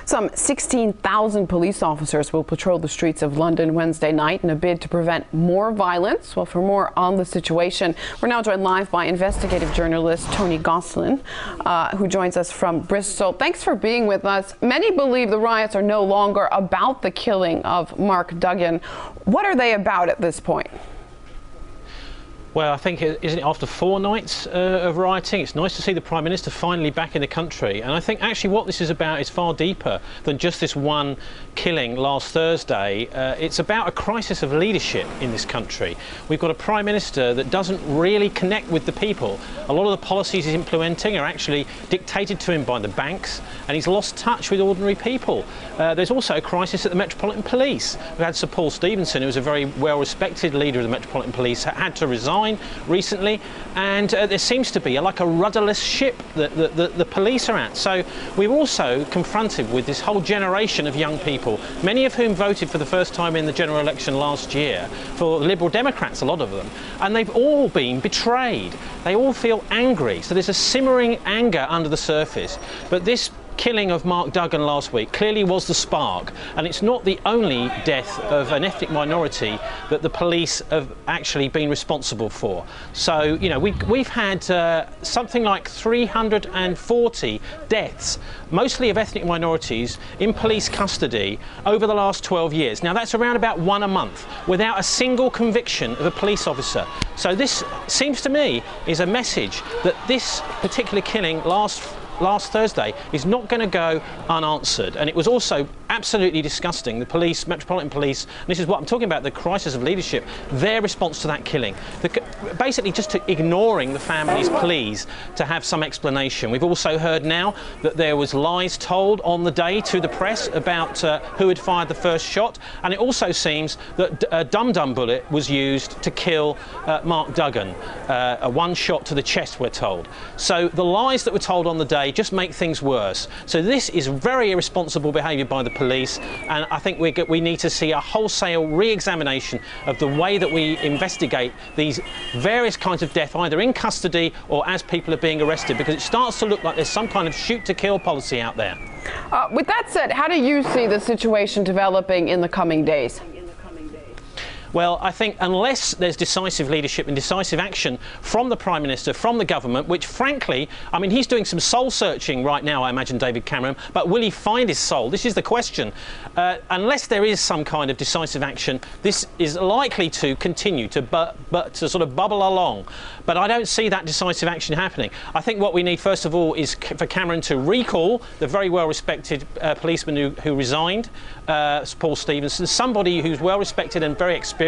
Some 16,000 police officers will patrol the streets of London Wednesday night in a bid to prevent more violence. Well, for more on the situation, we're now joined live by investigative journalist Tony Gosselin, who joins us from Bristol. Thanks for being with us. Many believe the riots are no longer about the killing of Mark Duggan. What are they about at this point? Well, I think, isn't it after 4 nights of rioting, it's nice to see the Prime Minister finally back in the country. And I think actually what this is about is far deeper than just this one killing last Thursday. It's about a crisis of leadership in this country. We've got a Prime Minister that doesn't really connect with the people. A lot of the policies he's implementing are actually dictated to him by the banks, and he's lost touch with ordinary people. There's also a crisis at the Metropolitan Police. We had Sir Paul Stephenson, who was a very well-respected leader of the Metropolitan Police, had to resign recently, and there seems to be like a rudderless ship that the police are at. So we're also confronted with this whole generation of young people, many of whom voted for the first time in the general election last year for Liberal Democrats, a lot of them, and they've all been betrayed. They all feel angry. So there's a simmering anger under the surface. But this killing of Mark Duggan last week clearly was the spark, and it's not the only death of an ethnic minority that the police have actually been responsible for. So, you know, we've had something like 340 deaths, mostly of ethnic minorities, in police custody over the last 12 years. Now, that's around about 1 a month, without a single conviction of a police officer. So this seems to me is a message that this particular killing last Thursday is not going to go unanswered. And it was also absolutely disgusting. The police, Metropolitan Police, and this is what I'm talking about, the crisis of leadership, their response to that killing. Basically just ignoring the family's pleas to have some explanation. We've also heard now that there was lies told on the day to the press about who had fired the first shot, and it also seems that a dum-dum bullet was used to kill Mark Duggan. A one shot to the chest, we're told. So the lies that were told on the day just make things worse. So this is very irresponsible behaviour by the police, and I think we need to see a wholesale re-examination of the way that we investigate these various kinds of death, either in custody or as people are being arrested, because it starts to look like there's some kind of shoot-to-kill policy out there. With that said, how do you see the situation developing in the coming days? Well, I think unless there's decisive leadership and decisive action from the Prime Minister, from the government, which frankly, I mean, he's doing some soul searching right now, I imagine, David Cameron, but will he find his soul? This is the question. Unless there is some kind of decisive action, this is likely to continue to sort of bubble along. But I don't see that decisive action happening. I think what we need, first of all, is for Cameron to recall the very well-respected policeman who resigned, Paul Stephenson, somebody who's well-respected and very experienced,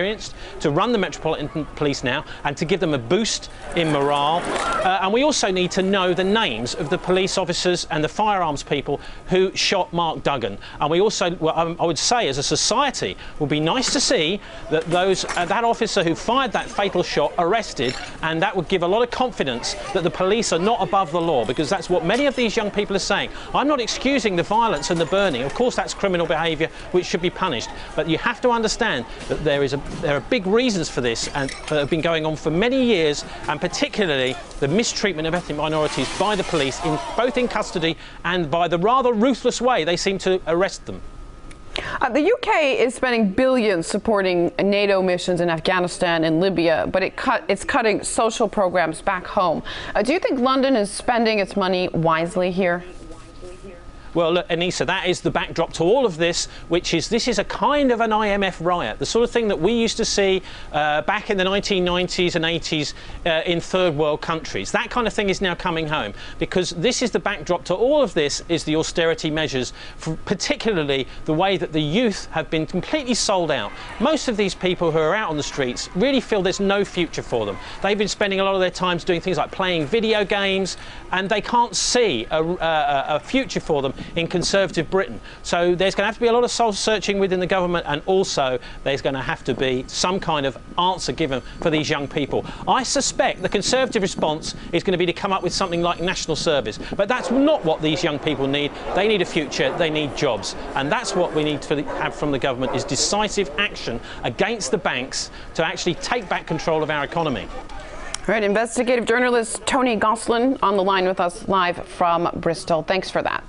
to run the Metropolitan Police now and to give them a boost in morale. And we also need to know the names of the police officers and the firearms people who shot Mark Duggan. And we also, well, I would say, as a society, it would be nice to see that that officer who fired that fatal shot arrested, and that would give a lot of confidence that the police are not above the law, because that's what many of these young people are saying. I'm not excusing the violence and the burning. Of course, that's criminal behaviour which should be punished. But you have to understand that there are big reasons for this, and that have been going on for many years, and particularly the mistreatment of ethnic minorities by the police, both in custody and by the rather ruthless way they seem to arrest them. The UK is spending billions supporting NATO missions in Afghanistan and Libya, but it's cutting social programs back home. Do you think London is spending its money wisely here? Well, look, Anissa, that is the backdrop to all of this, which is this is a kind of an IMF riot, the sort of thing that we used to see back in the 1990s and 80s in third world countries. That kind of thing is now coming home, because this is the backdrop to all of this is the austerity measures, particularly the way that the youth have been completely sold out. Most of these people who are out on the streets really feel there's no future for them. They've been spending a lot of their time doing things like playing video games, and they can't see a future for them in Conservative Britain. So there's going to have to be a lot of soul searching within the government, and also there's going to have to be some kind of answer given for these young people. I suspect the Conservative response is going to be to come up with something like national service, but that's not what these young people need. They need a future, they need jobs, and that's what we need to have from the government, is decisive action against the banks to actually take back control of our economy. All right, investigative journalist Tony Gosselin on the line with us live from Bristol. Thanks for that.